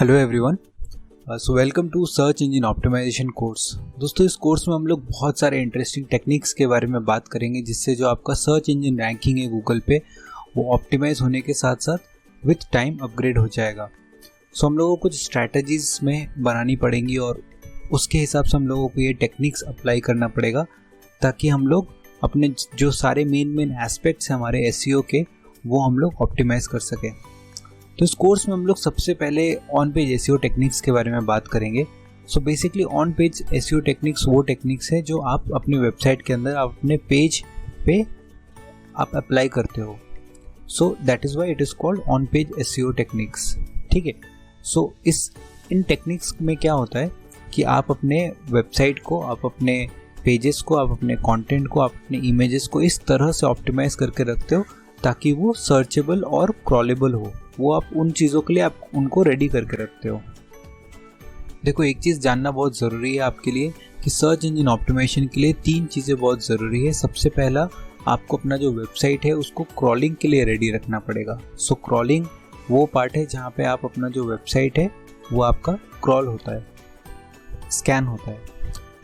Hello everyone, so welcome to search engine optimisation course. दोस्तों, इस course में हम लोग बहुत सारे इंटरेस्टिंग टेक्निक्स के बारे में बात करेंगे जिससे जो आपका सर्च इंजन रैंकिंग है गूगल पे वो ऑप्टिमाइज होने के साथ साथ विथ टाइम अपग्रेड हो जाएगा। सो हम लोगों को कुछ स्ट्रैटेजीज में बनानी पड़ेंगी और उसके हिसाब से हम लोगों को ये टेक्निक्स अप्लाई करना पड़ेगा ताकि हम लोग अपने जो सारे मेन एस्पेक्ट्स हैं हमारे एसईओ के वो हम लोग ऑप्टिमाइज कर सकें। तो इस कोर्स में हम लोग सबसे पहले ऑन पेज एसईओ टेक्निक्स के बारे में बात करेंगे। So basically on page SEO techniques वो टेक्निक्स है जो आप अपने वेबसाइट के अंदर आप अपने पेज पे आप अप्लाई करते हो। So that is why it is called on page SEO techniques. ठीक है। सो इन टेक्निक्स में क्या होता है कि आप अपने वेबसाइट को, आप अपने पेजेस को, आप अपने कंटेंट को, आप अपने इमेजेस को इस तरह से ऑप्टिमाइज करके रखते हो ताकि वो सर्चेबल और क्रॉलेबल हो। वो आप उन चीज़ों के लिए आप उनको रेडी करके रखते हो। देखो, एक चीज़ जानना बहुत ज़रूरी है आपके लिए कि सर्च इंजन ऑप्टिमाइजेशन के लिए 3 चीज़ें बहुत ज़रूरी है। सबसे पहला, आपको अपना जो वेबसाइट है उसको क्रॉलिंग के लिए रेडी रखना पड़ेगा। सो क्रॉलिंग वो पार्ट है जहाँ पे आप अपना जो वेबसाइट है वो आपका क्रॉल होता है, स्कैन होता है।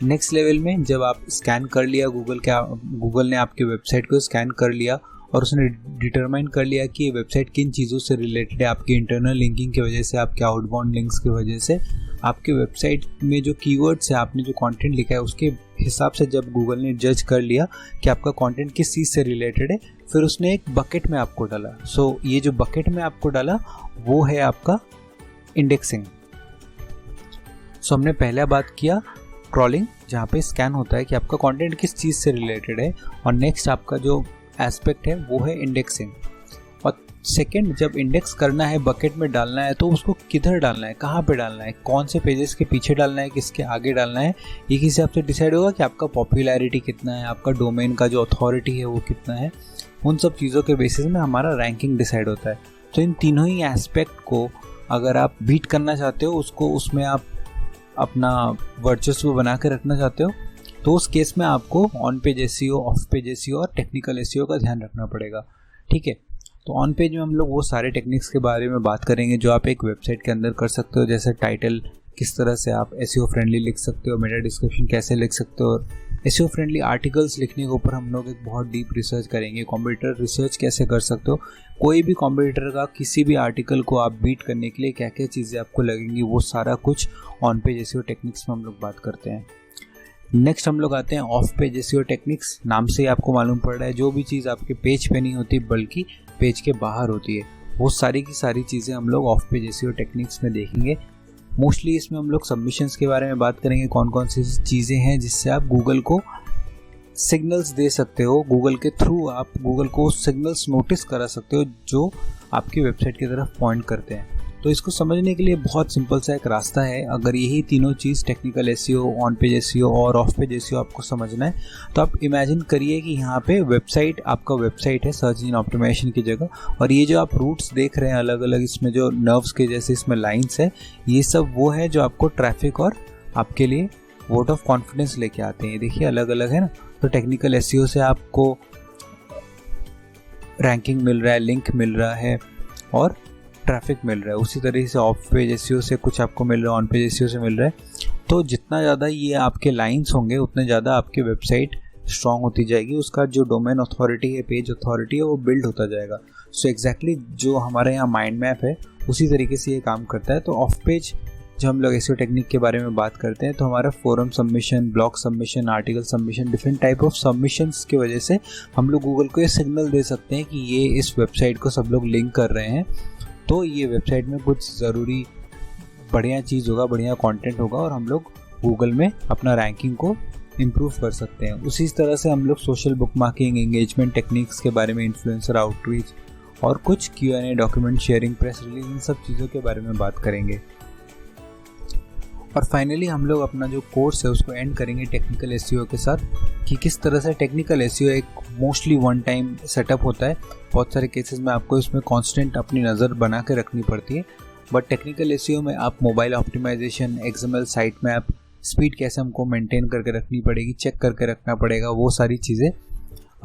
नेक्स्ट लेवल में जब आप स्कैन कर लिया, गूगल ने आपके वेबसाइट को स्कैन कर लिया और उसने डिटरमाइन कर लिया कि ये वेबसाइट किन चीज़ों से रिलेटेड है, आपकी इंटरनल लिंकिंग की वजह से, आपके आउटबाउंड लिंक्स की वजह से, आपके वेबसाइट में जो कीवर्ड्स है, आपने जो कंटेंट लिखा है उसके हिसाब से जब गूगल ने जज कर लिया कि आपका कंटेंट किस चीज़ से रिलेटेड है, फिर उसने एक बकेट में आपको डाला। सो ये जो बकेट में आपको डाला वो है आपका इंडेक्सिंग। सो हमने पहला बात किया क्रॉलिंग, जहाँ पे स्कैन होता है कि आपका कंटेंट किस चीज़ से रिलेटेड है, और नेक्स्ट आपका जो एस्पेक्ट है वो है इंडेक्सिंग। और सेकंड, जब इंडेक्स करना है, बकेट में डालना है, तो उसको किधर डालना है, कहाँ पे डालना है, कौन से पेजेस के पीछे डालना है, किसके आगे डालना है, ये किस हिसाब से डिसाइड होगा कि आपका पॉपुलैरिटी कितना है, आपका डोमेन का जो अथॉरिटी है वो कितना है। उन सब चीज़ों के बेसिस में हमारा रैंकिंग डिसाइड होता है। तो इन तीनों ही एस्पेक्ट को अगर आप बीट करना चाहते हो, उसमें आप अपना वर्चस्व बना के रखना चाहते हो, तो उस केस में आपको on page SEO, of page SEO और टेक्निकल एसईओ का ध्यान रखना पड़ेगा। ठीक है। तो ऑन पेज में हम लोग वो सारे टेक्निक्स के बारे में बात करेंगे जो आप एक वेबसाइट के अंदर कर सकते हो, जैसे टाइटल किस तरह से आप एसईओ फ्रेंडली लिख सकते हो, मेटा डिस्क्रिप्शन कैसे लिख सकते हो, और एसईओ फ्रेंडली आर्टिकल्स लिखने के ऊपर हम लोग एक बहुत डीप रिसर्च करेंगे। कॉम्पिटिटर रिसर्च कैसे कर सकते हो, कोई भी कॉम्पिटिटर का किसी भी आर्टिकल को आप बीट करने के लिए क्या क्या चीज़ें आपको लगेंगी, वो सारा कुछ ऑन पेज एसईओ टेक्निक्स में हम लोग बात करते हैं। नेक्स्ट हम लोग आते हैं ऑफ पेज एसईओ टेक्निक्स। नाम से ही आपको मालूम पड़ रहा है, जो भी चीज़ आपके पेज पे नहीं होती बल्कि पेज के बाहर होती है, वो सारी की सारी चीज़ें हम लोग ऑफ पेज एसईओ टेक्निक्स में देखेंगे। मोस्टली इसमें हम लोग सबमिशंस के बारे में बात करेंगे, कौन कौन सी चीज़ें हैं जिससे आप गूगल को सिग्नल्स दे सकते हो, गूगल के थ्रू आप गूगल को सिग्नल्स नोटिस करा सकते हो जो आपकी वेबसाइट की तरफ पॉइंट करते हैं। तो इसको समझने के लिए बहुत सिंपल सा एक रास्ता है। अगर यही तीनों चीज़, technical SEO, on page SEO और ऑफ पेज एसईओ आपको समझना है, तो आप इमेजिन करिए कि यहाँ पे वेबसाइट, आपका वेबसाइट है सर्च इंजन ऑप्टिमाइजेशन की जगह, और ये जो आप रूट्स देख रहे हैं अलग अलग, इसमें जो नर्व्स के जैसे इसमें लाइन्स है, ये सब वो है जो आपको ट्रैफिक और आपके लिए वोट ऑफ कॉन्फिडेंस लेके आते हैं। देखिए अलग अलग है ना। तो टेक्निकल एसईओ से आपको रैंकिंग मिल रहा है, लिंक मिल रहा है और ट्रैफिक मिल रहा है। उसी तरीके से ऑफ पेज एसईओ से कुछ आपको मिल रहा है, ऑन पेज एसईओ से मिल रहा है। तो जितना ज़्यादा ये आपके लाइंस होंगे उतने ज़्यादा आपकी वेबसाइट स्ट्रॉन्ग होती जाएगी, उसका जो डोमेन अथॉरिटी है, पेज अथॉरिटी है, वो बिल्ड होता जाएगा। सो एग्जैक्टली जो हमारे यहाँ माइंड मैप है उसी तरीके से ये काम करता है। तो ऑफ पेज जब हम लोग एसईओ टेक्निक के बारे में बात करते हैं तो हमारा forum submission, blog submission, article submission, different type of submissions की वजह से हम लोग गूगल को ये सिग्नल दे सकते हैं कि ये इस वेबसाइट को सब लोग लिंक कर रहे हैं, तो ये वेबसाइट में कुछ ज़रूरी बढ़िया चीज़ होगा, बढ़िया कंटेंट होगा, और हम लोग गूगल में अपना रैंकिंग को इम्प्रूव कर सकते हैं। उसी तरह से हम लोग सोशल बुकमार्किंग, एंगेजमेंट टेक्निक्स के बारे में, इन्फ्लुएंसर आउटरीच और कुछ Q&A, document sharing, press release, इन सब चीज़ों के बारे में बात करेंगे। और फाइनली हम लोग अपना जो कोर्स है उसको एंड करेंगे टेक्निकल एसईओ के साथ, कि किस तरह से टेक्निकल एसईओ एक मोस्टली वन टाइम सेटअप होता है। बहुत सारे केसेस में आपको इसमें कांस्टेंट अपनी नज़र बना के रखनी पड़ती है, बट टेक्निकल एसईओ में आप मोबाइल ऑप्टिमाइजेशन, एक्सएमएल साइट में आप स्पीड कैसे हमको मेंटेन करके रखनी पड़ेगी, चेक करके रखना पड़ेगा, वो सारी चीज़ें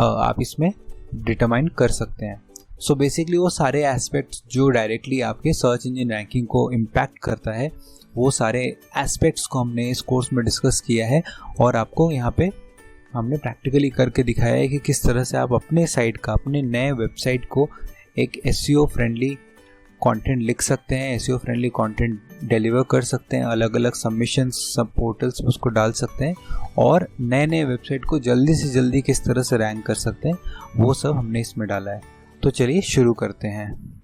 आप इसमें डिटरमाइन कर सकते हैं। सो बेसिकली वो सारे एस्पेक्ट्स जो डायरेक्टली आपके सर्च इंजन रैंकिंग को इम्पैक्ट करता है, वो सारे एस्पेक्ट्स को हमने इस कोर्स में डिस्कस किया है और आपको यहाँ पे हमने प्रैक्टिकली करके दिखाया है कि किस तरह से आप अपने साइट का, अपने नए वेबसाइट को एक SEO फ्रेंडली कंटेंट लिख सकते हैं, SEO फ्रेंडली कंटेंट डिलीवर कर सकते हैं, अलग अलग सबमिशंस सब पोर्टल्स में उसको डाल सकते हैं और नए नए वेबसाइट को जल्दी से जल्दी किस तरह से रैंक कर सकते हैं, वो सब हमने इसमें डाला है। तो चलिए शुरू करते हैं।